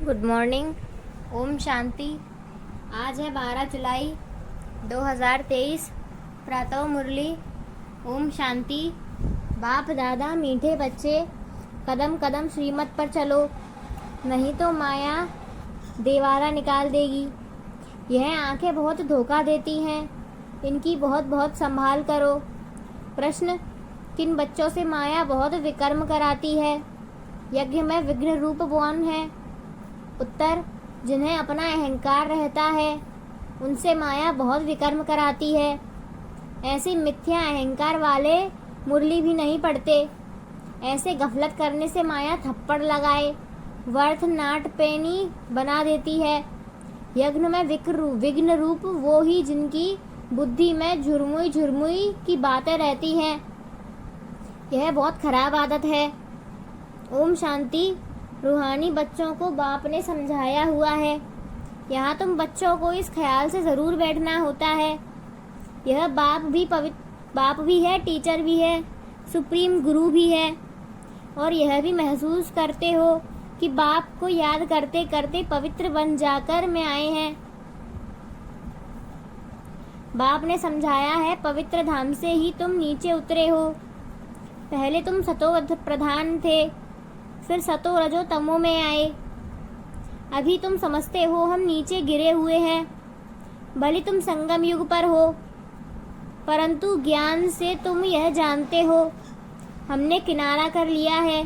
Good morning. Om Shanti. आज है 12 जुलाई 2023। प्रातः मुरली। ओम शांति। बाप दादा मीठे बच्चे, कदम कदम श्रीमत पर चलो, नहीं तो माया देवारा निकाल देगी। यह आंखें बहुत धोखा देती हैं, इनकी बहुत बहुत संभाल करो। प्रश्न: किन बच्चों से माया बहुत विकर्म कराती है? यज्ञ में विघ्न रूप कौन है? उत्तर: जिन्हें अपना अहंकार रहता है, उनसे माया बहुत विकर्म कराती है। ऐसे मिथ्या अहंकार वाले मुरली भी नहीं पढ़ते। ऐसे गफलत करने से माया थप्पड़ लगाए व्यर्थ नाट पैनी बना देती है। यज्ञ में विघ्न रूप वो ही जिनकी बुद्धि में झुरमुई झुरमुई की बातें रहती हैं। यह बहुत खराब आदत है। ओम शांति। रूहानी बच्चों को बाप ने समझाया हुआ है। यहाँ तुम बच्चों को इस ख्याल से ज़रूर बैठना होता है, यह बाप भी है, टीचर भी है, सुप्रीम गुरु भी है। और यह भी महसूस करते हो कि बाप को याद करते करते पवित्र बन जाकर में आए हैं। बाप ने समझाया है, पवित्र धाम से ही तुम नीचे उतरे हो। पहले तुम सतो प्रधान थे, फिर सतो रजो तमो में आए। अभी तुम समझते हो हम नीचे गिरे हुए हैं। भले तुम संगम युग पर हो, परंतु ज्ञान से तुम यह जानते हो हमने किनारा कर लिया है।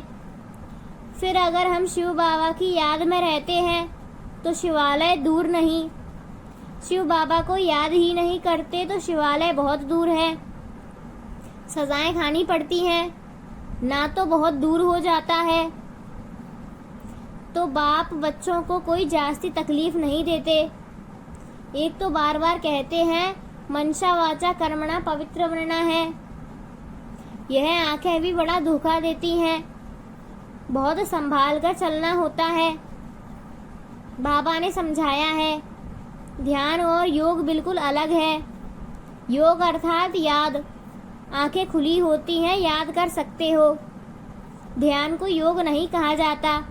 फिर अगर हम शिव बाबा की याद में रहते हैं तो शिवालय दूर नहीं। शिव बाबा को याद ही नहीं करते तो शिवालय बहुत दूर है। सजाएं खानी पड़ती हैं, ना तो बहुत दूर हो जाता है। तो बाप बच्चों को कोई जास्ती तकलीफ नहीं देते। एक तो बार बार कहते हैं मनसा वाचा कर्मणा पवित्र बनना है। यह आंखें भी बड़ा धोखा देती हैं, बहुत संभाल कर चलना होता है। बाबा ने समझाया है, ध्यान और योग बिल्कुल अलग है। योग अर्थात याद, आंखें खुली होती हैं, याद कर सकते हो। ध्यान को योग नहीं कहा जाता।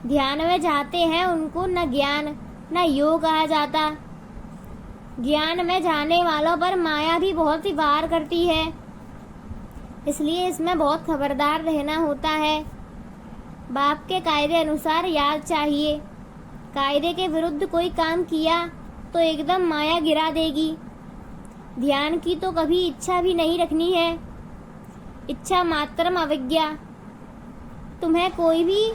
ध्यान में जाते हैं उनको न ज्ञान न योग कहा जाता। ज्ञान में जाने वालों पर माया भी बहुत ही वार करती है, इसलिए इसमें बहुत खबरदार रहना होता है। बाप के कायदे अनुसार याद चाहिए। कायदे के विरुद्ध कोई काम किया तो एकदम माया गिरा देगी। ध्यान की तो कभी इच्छा भी नहीं रखनी है। इच्छा मात्रम अविज्ञा। तुम्हें कोई भी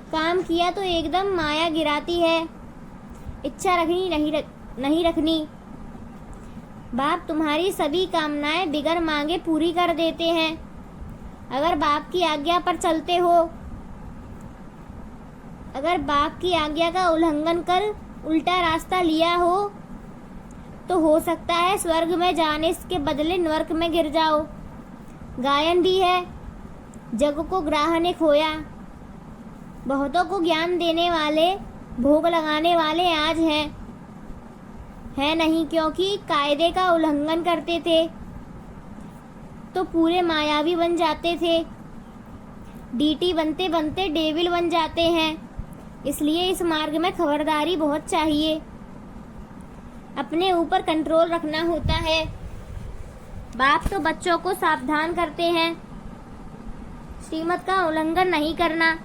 काम किया तो एकदम माया गिराती है। इच्छा रखनी नहीं रखनी। बाप तुम्हारी सभी कामनाएं बिगर मांगे पूरी कर देते हैं। अगर बाप की आज्ञा पर चलते हो, अगर बाप की आज्ञा का उल्लंघन कर उल्टा रास्ता लिया हो तो हो सकता है स्वर्ग में जाने के बदले नरक में गिर जाओ। गायन भी है, जग को ग्राह ने खोया। बहुतों को ज्ञान देने वाले, भोग लगाने वाले आज हैं नहीं, क्योंकि कायदे का उल्लंघन करते थे तो पूरे मायावी बन जाते थे। डीटी बनते बनते डेविल बन जाते हैं। इसलिए इस मार्ग में खबरदारी बहुत चाहिए। अपने ऊपर कंट्रोल रखना होता है। बाप तो बच्चों को सावधान करते हैं, श्रीमत का उल्लंघन नहीं करना।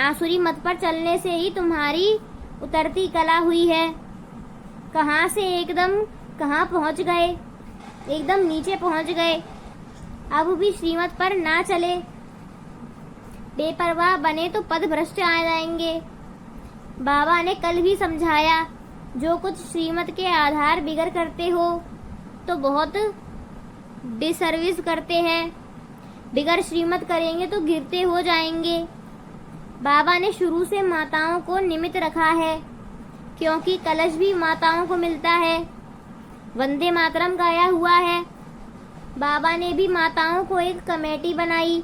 आसुरी मत पर चलने से ही तुम्हारी उतरती कला हुई है। कहाँ से एकदम कहाँ पहुँच गए, एकदम नीचे पहुँच गए। अब भी श्रीमत पर ना चले, बेपरवाह बने तो पद भ्रष्ट आ जाएंगे। बाबा ने कल भी समझाया, जो कुछ श्रीमत के आधार बिगड़ करते हो तो बहुत डिसर्विस करते हैं। बिगर श्रीमत करेंगे तो गिरते हो जाएंगे। बाबा ने शुरू से माताओं को निमित्त रखा है, क्योंकि कलश भी माताओं को मिलता है। वंदे मातरम गाया हुआ है। बाबा ने भी माताओं को एक कमेटी बनाई,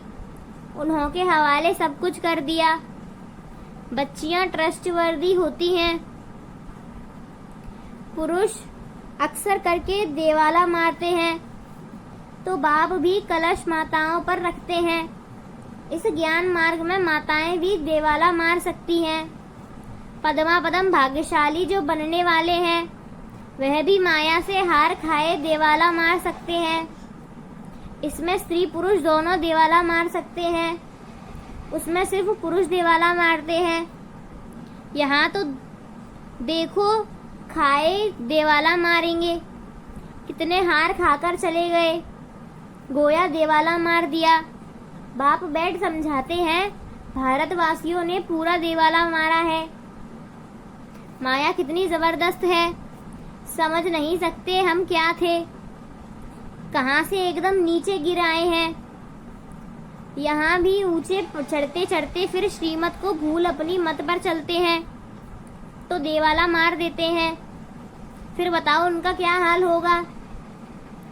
उन्हों के हवाले सब कुछ कर दिया। बच्चियां ट्रस्टवर्दी होती हैं। पुरुष अक्सर करके देवाला मारते हैं, तो बाप भी कलश माताओं पर रखते हैं। इस ज्ञान मार्ग में माताएं भी देवाला मार सकती हैं। पद्मा पदम भाग्यशाली जो बनने वाले हैं वह भी माया से हार खाए देवाला मार सकते हैं। इसमें स्त्री पुरुष दोनों देवाला मार सकते हैं, उसमें सिर्फ पुरुष देवाला मारते हैं। यहाँ तो देखो खाए देवाला मारेंगे, कितने हार खाकर चले गए, गोया देवाला मार दिया। बाप बैठ समझाते हैं भारतवासियों ने पूरा देवाला मारा है। माया कितनी जबरदस्त है, समझ नहीं सकते हम क्या थे, कहाँ से एकदम नीचे गिर आए हैं। यहाँ भी ऊंचे चढ़ते चढ़ते फिर श्रीमत को भूल अपनी मत पर चलते हैं तो देवाला मार देते हैं। फिर बताओ उनका क्या हाल होगा।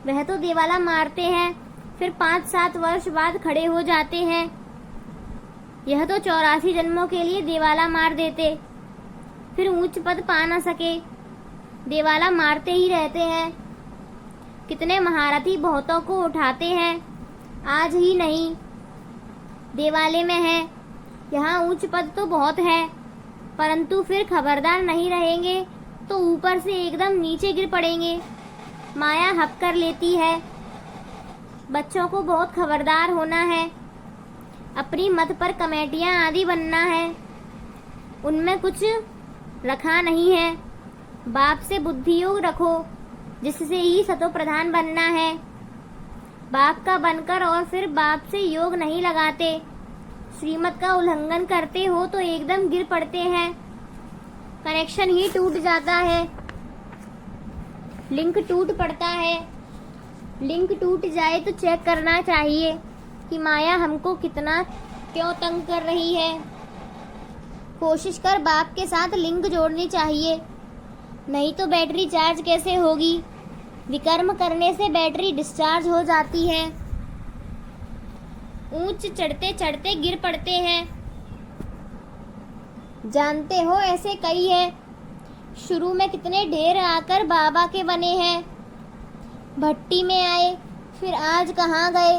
वह तो देवाला मारते हैं, फिर 5-7 वर्ष बाद खड़े हो जाते हैं। यह तो 84 जन्मों के लिए देवाला मार देते, फिर ऊंच पद पा न सके, देवाला मारते ही रहते हैं। कितने महारथी बहुतों को उठाते हैं, आज ही नहीं देवाले में है। यहाँ ऊंच पद तो बहुत है, परंतु फिर खबरदार नहीं रहेंगे तो ऊपर से एकदम नीचे गिर पड़ेंगे। माया हक कर लेती है। बच्चों को बहुत खबरदार होना है, अपनी मत पर कमेटियां आदि बनना है, उनमें कुछ रखा नहीं है। बाप से बुद्धि योग रखो, जिससे ही सतो प्रधान बनना है। बाप का बनकर और फिर बाप से योग नहीं लगाते, श्रीमत का उल्लंघन करते हो तो एकदम गिर पड़ते हैं, कनेक्शन ही टूट जाता है, लिंक टूट पड़ता है। लिंक टूट जाए तो चेक करना चाहिए कि माया हमको कितना क्यों तंग कर रही है। कोशिश कर बाप के साथ लिंक जोड़नी चाहिए, नहीं तो बैटरी चार्ज कैसे होगी। विकर्म करने से बैटरी डिस्चार्ज हो जाती है। ऊंच चढ़ते चढ़ते गिर पड़ते हैं, जानते हो ऐसे कई है। शुरू में कितने ढेर आकर बाबा के बने हैं, भट्टी में आए, फिर आज कहाँ गए,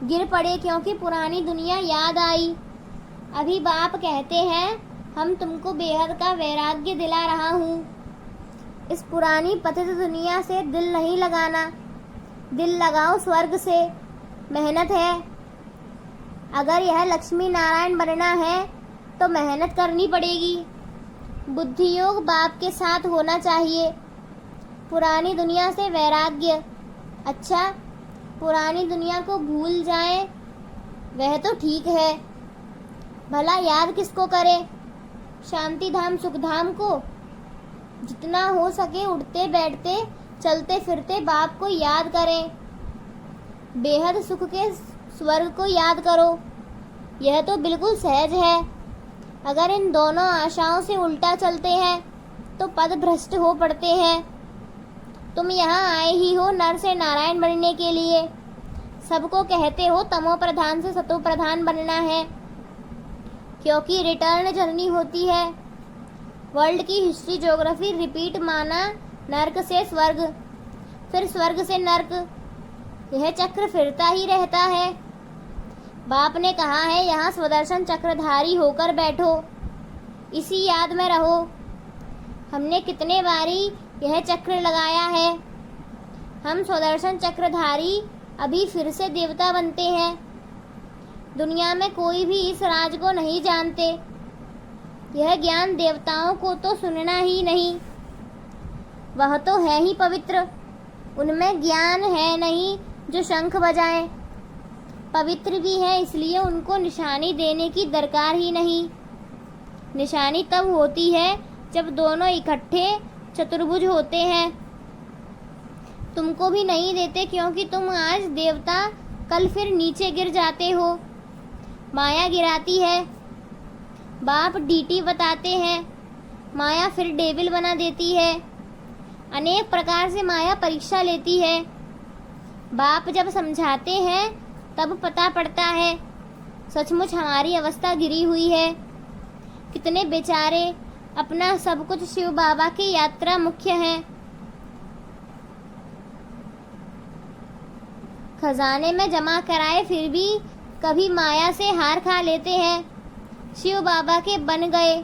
गिर पड़े क्योंकि पुरानी दुनिया याद आई। अभी बाप कहते हैं हम तुमको बेहद का वैराग्य दिला रहा हूँ। इस पुरानी पतित दुनिया से दिल नहीं लगाना, दिल लगाओ स्वर्ग से। मेहनत है, अगर यह लक्ष्मी नारायण बनना है तो मेहनत करनी पड़ेगी। बुद्धि योग बाप के साथ होना चाहिए। पुरानी दुनिया से वैराग्य, अच्छा पुरानी दुनिया को भूल जाए वह तो ठीक है, भला याद किसको करे, शांति धाम सुख धाम को। जितना हो सके उठते बैठते चलते फिरते बाप को याद करें, बेहद सुख के स्वर्ग को याद करो। यह तो बिल्कुल सहज है। अगर इन दोनों आशाओं से उल्टा चलते हैं तो पद भ्रष्ट हो पड़ते हैं। तुम यहाँ आए ही हो नर से नारायण बनने के लिए, सबको कहते हो तमो प्रधान से सतो प्रधान बनना है, क्योंकि रिटर्न जर्नी होती है। वर्ल्ड की हिस्ट्री ज्योग्राफी रिपीट माना, नर्क से स्वर्ग, फिर स्वर्ग से नर्क, यह चक्र फिरता ही रहता है। बाप ने कहा है यहाँ स्वदर्शन चक्रधारी होकर बैठो, इसी याद में रहो। हमने कितने बारी यह चक्र लगाया है। हम स्वदर्शन चक्रधारी अभी फिर से देवता बनते हैं। दुनिया में कोई भी इस राज को नहीं जानते। यह ज्ञान देवताओं को तो सुनना ही नहीं, वह तो है ही पवित्र, उनमें ज्ञान है नहीं जो शंख बजाएं। पवित्र भी है इसलिए उनको निशानी देने की दरकार ही नहीं। निशानी तब होती है जब दोनों इकट्ठे चतुर्भुज होते हैं। तुमको भी नहीं देते क्योंकि तुम आज देवता कल फिर नीचे गिर जाते हो। माया गिराती है, बाप डीटी बताते हैं, माया फिर डेविल बना देती है। अनेक प्रकार से माया परीक्षा लेती है। बाप जब समझाते हैं तब पता पड़ता है सचमुच हमारी अवस्था गिरी हुई है। कितने बेचारे अपना सब कुछ शिव बाबा की यात्रा मुख्य है। खजाने में जमा कराए फिर भी कभी माया से हार खा लेते हैं। शिव बाबा के बन गए,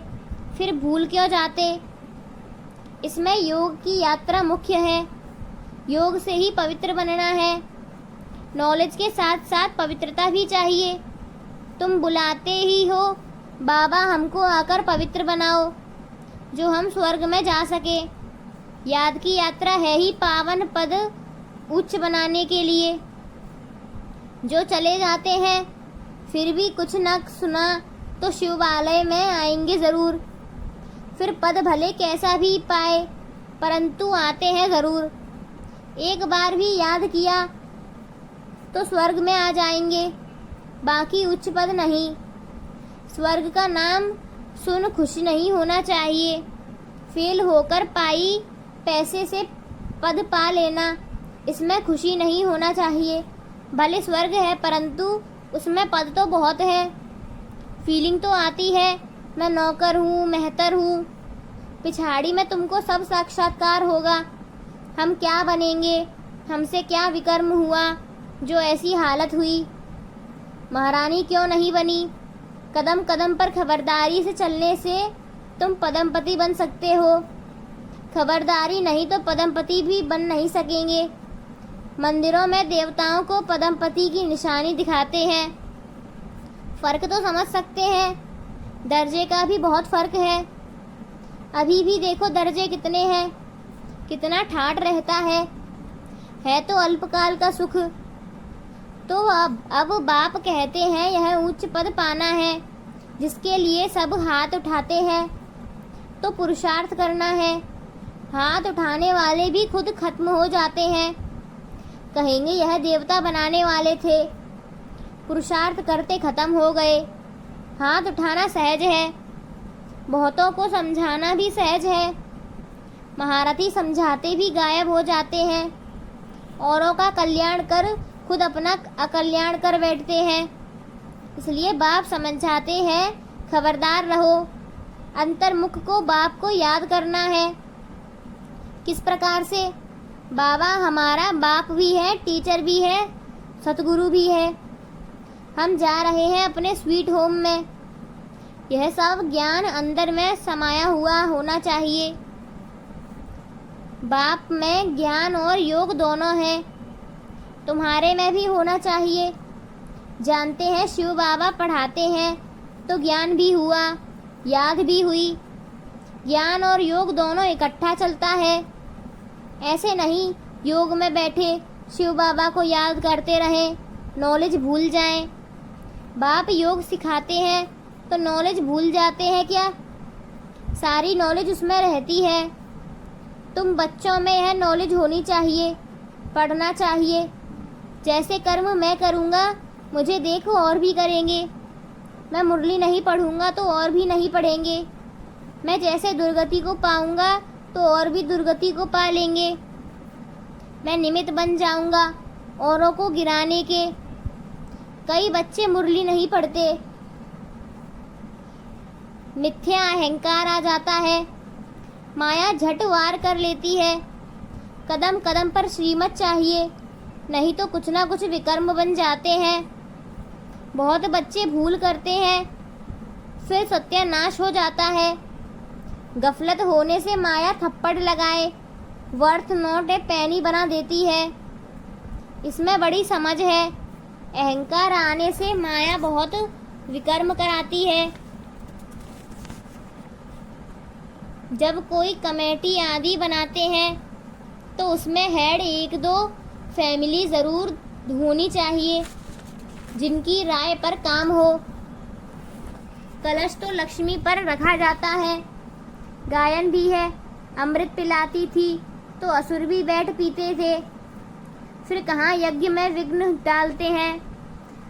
फिर भूल क्यों जाते। इसमें योग की यात्रा मुख्य है। योग से ही पवित्र बनना है। नॉलेज के साथ साथ पवित्रता भी चाहिए। तुम बुलाते ही हो, बाबा हमको आकर पवित्र बनाओ, जो हम स्वर्ग में जा सके। याद की यात्रा है ही पावन पद उच्च बनाने के लिए। जो चले जाते हैं फिर भी कुछ न सुना तो शिवालय में आएंगे ज़रूर। फिर पद भले कैसा भी पाए, परंतु आते हैं ज़रूर। एक बार भी याद किया तो स्वर्ग में आ जाएंगे, बाकी उच्च पद नहीं। स्वर्ग का नाम सुन खुश नहीं होना चाहिए। फेल होकर पाई पैसे से पद पा लेना, इसमें खुशी नहीं होना चाहिए। भले स्वर्ग है परंतु उसमें पद तो बहुत है। फीलिंग तो आती है मैं नौकर हूँ, मेहतर हूँ। पिछाड़ी में तुमको सब साक्षात्कार होगा। हम क्या बनेंगे, हमसे क्या विकर्म हुआ जो ऐसी हालत हुई। महारानी क्यों नहीं बनी। कदम कदम पर खबरदारी से चलने से तुम पदमपति बन सकते हो। खबरदारी नहीं तो पदमपति भी बन नहीं सकेंगे। मंदिरों में देवताओं को पदमपति की निशानी दिखाते हैं। फ़र्क तो समझ सकते हैं, दर्जे का भी बहुत फ़र्क है। अभी भी देखो दर्जे कितने हैं, कितना ठाट रहता है तो अल्पकाल का सुख। तो अब बाप कहते हैं यह उच्च पद पाना है, जिसके लिए सब हाथ उठाते हैं, तो पुरुषार्थ करना है। हाथ उठाने वाले भी खुद खत्म हो जाते हैं, कहेंगे यह देवता बनाने वाले थे, पुरुषार्थ करते खत्म हो गए। हाथ उठाना सहज है, बहुतों को समझाना भी सहज है। महारथी समझाते भी गायब हो जाते हैं, औरों का कल्याण कर खुद अपना अकल्याण कर बैठते हैं। इसलिए बाप समझाते हैं खबरदार रहो। अंतर्मुख को बाप को याद करना है। किस प्रकार से? बाबा हमारा बाप भी है, टीचर भी है, सतगुरु भी है। हम जा रहे हैं अपने स्वीट होम में। यह सब ज्ञान अंदर में समाया हुआ होना चाहिए। बाप में ज्ञान और योग दोनों हैं, तुम्हारे में भी होना चाहिए। जानते हैं शिव बाबा पढ़ाते हैं तो ज्ञान भी हुआ, याद भी हुई। ज्ञान और योग दोनों इकट्ठा चलता है। ऐसे नहीं योग में बैठे शिव बाबा को याद करते रहें, नॉलेज भूल जाएं। बाप योग सिखाते हैं तो नॉलेज भूल जाते हैं क्या? सारी नॉलेज उसमें रहती है। तुम बच्चों में यह नॉलेज होनी चाहिए, पढ़ना चाहिए। जैसे कर्म मैं करूँगा, मुझे देखो और भी करेंगे। मैं मुरली नहीं पढ़ूँगा तो और भी नहीं पढ़ेंगे। मैं जैसे दुर्गति को पाऊँगा तो और भी दुर्गति को पा लेंगे। मैं निमित्त बन जाऊँगा औरों को गिराने के। कई बच्चे मुरली नहीं पढ़ते, मिथ्या अहंकार आ जाता है, माया झट वार कर लेती है। कदम कदम पर श्रीमत चाहिए, नहीं तो कुछ ना कुछ विकर्म बन जाते हैं। बहुत बच्चे भूल करते हैं, फिर सत्यानाश हो जाता है। गफलत होने से माया थप्पड़ लगाए वर्थ नॉट ए पैनी बना देती है। इसमें बड़ी समझ है। अहंकार आने से माया बहुत विकर्म कराती है। जब कोई कमेटी आदि बनाते हैं तो उसमें हेड एक दो फैमिली ज़रूर होनी चाहिए, जिनकी राय पर काम हो। कलश तो लक्ष्मी पर रखा जाता है। गायन भी है, अमृत पिलाती थी तो असुर भी बैठ पीते थे। फिर कहाँ यज्ञ में विघ्न डालते हैं।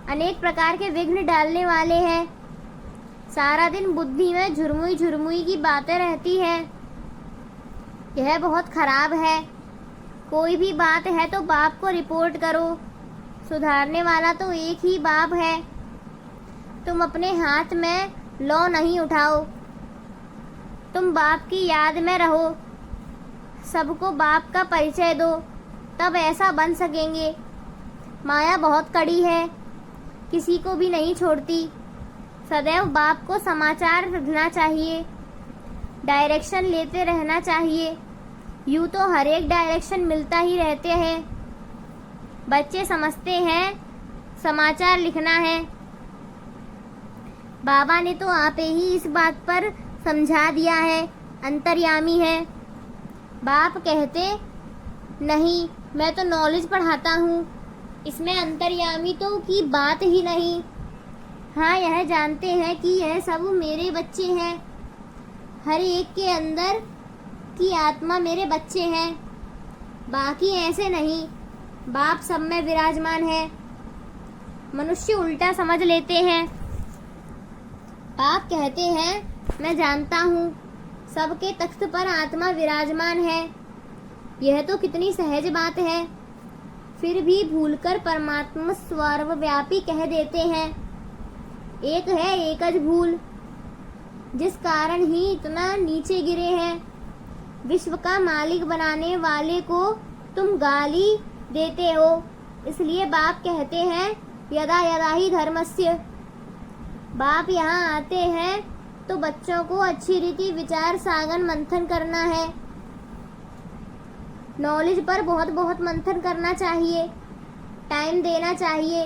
अनेक प्रकार के विघ्न डालने वाले हैं। सारा दिन बुद्धि में झुरमुई झुरमुई की बातें रहती हैं। यह बहुत खराब है। कोई भी बात है तो बाप को रिपोर्ट करो। सुधारने वाला तो एक ही बाप है। तुम अपने हाथ में लौ नहीं उठाओ। तुम बाप की याद में रहो। सबको बाप का परिचय दो, तब ऐसा बन सकेंगे। माया बहुत कड़ी है, किसी को भी नहीं छोड़ती। सदैव बाप को समाचार रखना चाहिए, डायरेक्शन लेते रहना चाहिए। यूँ तो हर एक डायरेक्शन मिलता ही रहते हैं। बच्चे समझते हैं समाचार लिखना है। बाबा ने तो आप ही इस बात पर समझा दिया है, अंतर्यामी है। बाप कहते नहीं, मैं तो नॉलेज पढ़ाता हूँ, इसमें अंतर्यामी तो की बात ही नहीं। हाँ, यह जानते हैं कि यह सब मेरे बच्चे हैं। हर एक के अंदर की आत्मा मेरे बच्चे हैं, बाकी ऐसे नहीं। बाप सब में विराजमान है। मनुष्य उल्टा समझ लेते हैं। बाप कहते हैं मैं जानता हूँ सबके तख्त पर आत्मा विराजमान है। यह तो कितनी सहज बात है, फिर भी भूलकर परमात्मा सर्वव्यापी कह देते हैं। एक है एकज भूल, जिस कारण ही इतना नीचे गिरे हैं। विश्व का मालिक बनाने वाले को तुम गाली देते हो। इसलिए बाप कहते हैं यदा यदा ही धर्मस्य। बाप यहाँ आते हैं तो बच्चों को अच्छी रीति विचार सागन मंथन करना है। नॉलेज पर बहुत बहुत मंथन करना चाहिए, टाइम देना चाहिए,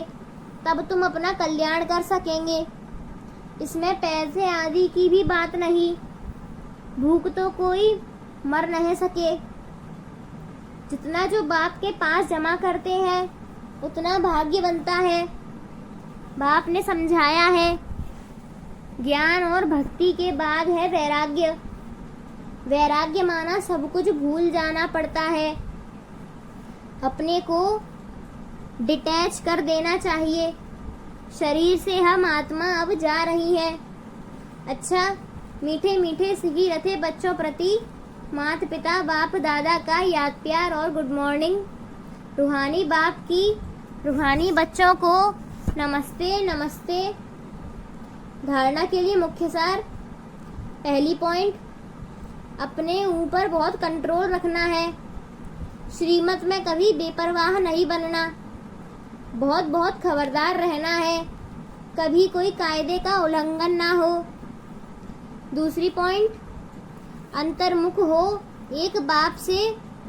तब तुम अपना कल्याण कर सकेंगे। इसमें पैसे आदि की भी बात नहीं। भूख तो कोई मर नहीं सके। जितना जो बाप के पास जमा करते हैं उतना भाग्य बनता है। बाप ने समझाया है ज्ञान और भक्ति के बाद है वैराग्य। वैराग्य माना सब कुछ भूल जाना पड़ता है। अपने को डिटैच कर देना चाहिए। शरीर से हम आत्मा अब जा रही है। अच्छा, मीठे मीठे सिगी रथे बच्चों प्रति माता पिता बाप दादा का याद प्यार और गुड मॉर्निंग। रूहानी बाप की रूहानी बच्चों को नमस्ते नमस्ते। धारणा के लिए मुख्य सार। पहली पॉइंट, अपने ऊपर बहुत कंट्रोल रखना है। श्रीमत में कभी बेपरवाह नहीं बनना। बहुत बहुत खबरदार रहना है, कभी कोई कायदे का उल्लंघन ना हो। दूसरी पॉइंट, अंतर्मुख हो। एक बाप से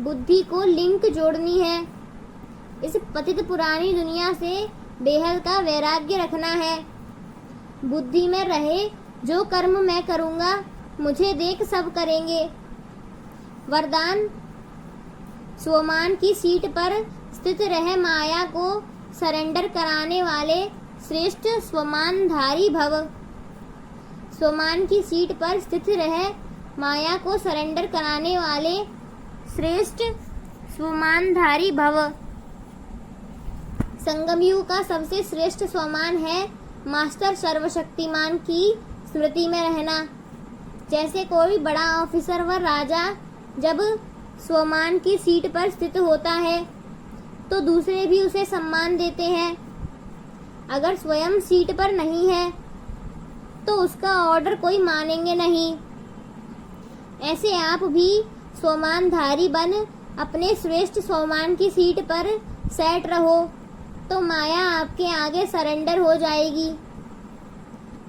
बुद्धि को लिंक जोड़नी है। इस पतित पुरानी दुनिया से बेहद का वैराग्य रखना है। बुद्धि में रहे जो कर्म मैं करूँगा मुझे देख सब करेंगे। वरदान, स्वमान की सीट पर स्थित रह माया को सरेंडर कराने वाले श्रेष्ठ स्वमानधारी भव। स्वमान की सीट पर स्थित रह माया को सरेंडर कराने वाले श्रेष्ठ स्वमानधारी भव। संगम युग का सबसे श्रेष्ठ स्वमान है मास्टर सर्वशक्तिमान की स्मृति में रहना। जैसे कोई बड़ा ऑफिसर व राजा जब स्वमान की सीट पर स्थित होता है तो दूसरे भी उसे सम्मान देते हैं। अगर स्वयं सीट पर नहीं है तो उसका ऑर्डर कोई मानेंगे नहीं। ऐसे आप भी स्वमानधारी बन अपने श्रेष्ठ स्वमान की सीट पर सेट रहो तो माया आपके आगे सरेंडर हो जाएगी।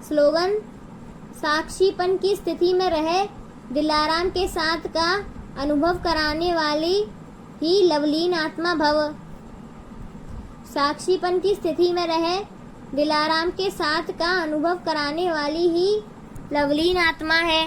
स्लोगन, साक्षीपन की स्थिति में रहे दिलाराम के साथ का अनुभव कराने वाली ही लवलीन आत्मा भव। साक्षीपन की स्थिति में रहे दिलाराम के साथ का अनुभव कराने वाली ही लवलीन आत्मा है।